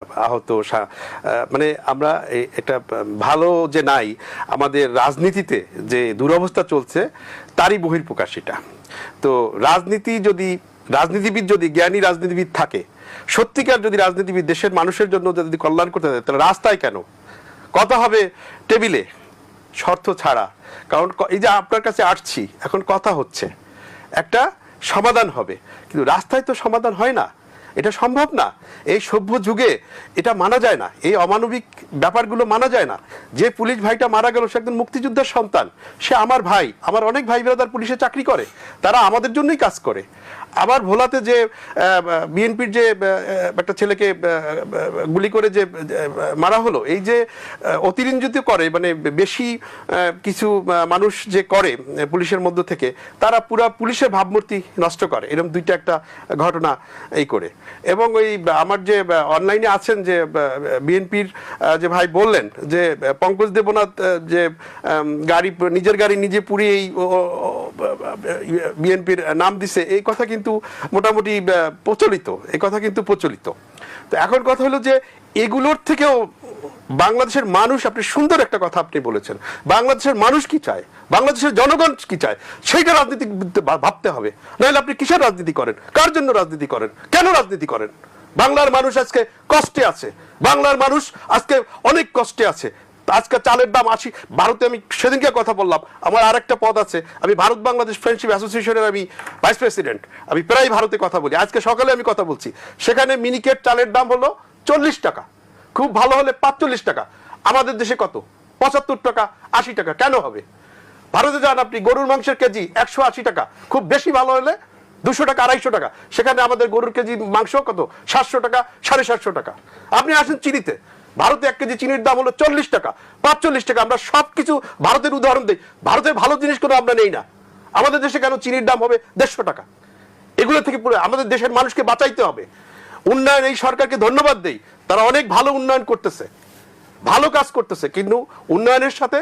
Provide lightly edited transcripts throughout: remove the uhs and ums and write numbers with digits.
আহত মানে আমরা একটা ভালো যে নাই আমাদের রাজনীতিতে যে দুরবস্থা চলছে তারই বহিঃপ্রকাশ এটা। তো রাজনীতিবিদ যদি জ্ঞানী রাজনীতিবিদ থাকে, সত্যিকার যদি রাজনীতিবিদ দেশের মানুষের জন্য যদি কল্যাণ করতে থাকে, তাহলে রাস্তায় কেন কথা হবে টেবিলে শর্ত ছাড়া। কারণ এই যে আপনার কাছে আসছি, এখন কথা হচ্ছে, একটা সমাধান হবে, কিন্তু রাস্তায় তো সমাধান হয় না, এটা সম্ভব না। এই সভ্য যুগে এটা মানা যায় না, এই অমানবিক ব্যাপারগুলো মানা যায় না। যে পুলিশ ভাইটা মারা গেল সে একজন মুক্তিযোদ্ধার সন্তান, সে আমার ভাই, আমার অনেক ভাই ব্রাদার পুলিশে চাকরি করে, তারা আমাদের জন্যই কাজ করে। আবার ভোলাতে যে বিএনপির যে একটা ছেলেকে গুলি করে যে মারা হলো, এই যে অতিরঞ্জিত করে, মানে বেশি কিছু মানুষ যে করে পুলিশের মধ্য থেকে, তারা পুরা পুলিশের ভাবমূর্তি নষ্ট করে, এরকম দুইটা একটা ঘটনা এই করে। এবং ওই আমার যে অনলাইনে আছেন যে বিএনপির যে ভাই বললেন যে পঙ্কজ দেবনাথ যে নিজের গাড়ি নিজে পুড়িয়ে এই বিএনপির নাম দিছে, এই কথা কিন্তু মোটামুটি প্রচলিত, এই কথা কিন্তু প্রচলিত। তো এখন কথা হলো যে এগুলোর থেকেও বাংলাদেশের মানুষ, আপনি সুন্দর একটা কথা আপনি বলেছেন, বাংলাদেশের মানুষ কি চায়, বাংলাদেশের জনগণ কি চায়, সেইটা রাজনীতি ভাবতে হবে। নাহলে আপনি কিসের রাজনীতি করেন, কার জন্য রাজনীতি করেন, কেন রাজনীতি করেন? বাংলার মানুষ আজকে কষ্টে আছে, বাংলার মানুষ আজকে অনেক কষ্টে আছে। আজকে চালের দাম 80। ভারতে আমি সেদিনকে কথা বললাম, আমার আরেকটা পদ আছে, আমি ভারত বাংলাদেশ ফ্রেন্ডশিপ অ্যাসোসিয়েশনের আমি ভাইস প্রেসিডেন্ট, আমি প্রায় ভারতে কথা বলি। আজকে সকালে আমি কথা বলছি, সেখানে মিনিকেট চালের দাম হলো 40 টাকা, খুব ভালো হলে 45 টাকা। আমাদের দেশে কত? 75 টাকা, 80 টাকা। কেন হবে? ভারতে যান আপনি, গরুর মাংসের কেজি 180 টাকা, খুব বেশি ভালো হলে 200 টাকা, 250 টাকা। সেখানে আমাদের গরুর কেজি মাংস কত? 700 টাকা, 750 টাকা। আপনি আসেন চিনিতে, ভারতে 1 কেজি চিনির দাম হলো 40 টাকা, 45 টাকা। আমরা সবকিছু ভারতের উদাহরণ দিই, ভারতের ভালো জিনিস কোনো আমরা নেই না। আমাদের দেশে কেন চিনির দাম হবে 150 টাকা? এগুলো থেকে পুরো আমাদের দেশের মানুষকে বাঁচাইতে হবে। উন্নয়ন, এই সরকারকে ধন্যবাদ দেই, তারা অনেক ভালো উন্নয়ন করতেছে, ভালো কাজ করতেছে, কিন্তু উন্নয়নের সাথে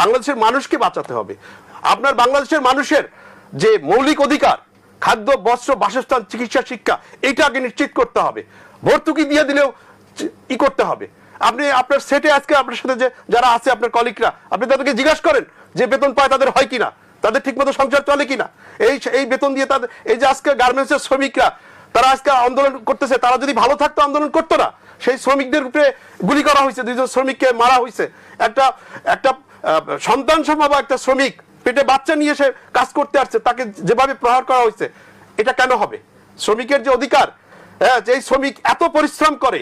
বাংলাদেশের মানুষকে বাঁচাতে হবে। আপনার বাংলাদেশের মানুষের যে মৌলিক অধিকার, খাদ্য, বস্ত্র, বাসস্থান, চিকিৎসা, শিক্ষা, এইটা আগে নিশ্চিত করতে হবে। ভর্তুকি দিয়ে দিলেও ই করতে হবে। আপনি আপনার সেটে আজকে আপনার সাথে যে যারা আছে আপনার কলিগরা, আপনি তাদেরকে জিজ্ঞাসা করেন যে বেতন পায় তাদের হয় কিনা, তাদের ঠিকমতো সংসার চলে কিনা। এই বেতন দিয়ে তাদের, এই যে আজকে গার্মেন্টসের শ্রমিকরা তারা আজকে আন্দোলন করতেছে, তারা যদি ভালো থাকতো আন্দোলন করতো না। সেই শ্রমিকদের উপরে গুলি করা হয়েছে, 2জন শ্রমিককে মারা হয়েছে। একটা সন্তান সম্ভবা একটা শ্রমিক পেটে বাচ্চা নিয়ে এসে কাজ করতে আসছে, তাকে যেভাবে প্রহার করা হয়েছে, এটা কেন হবে? শ্রমিকের যে অধিকার, যে শ্রমিক এত পরিশ্রম করে,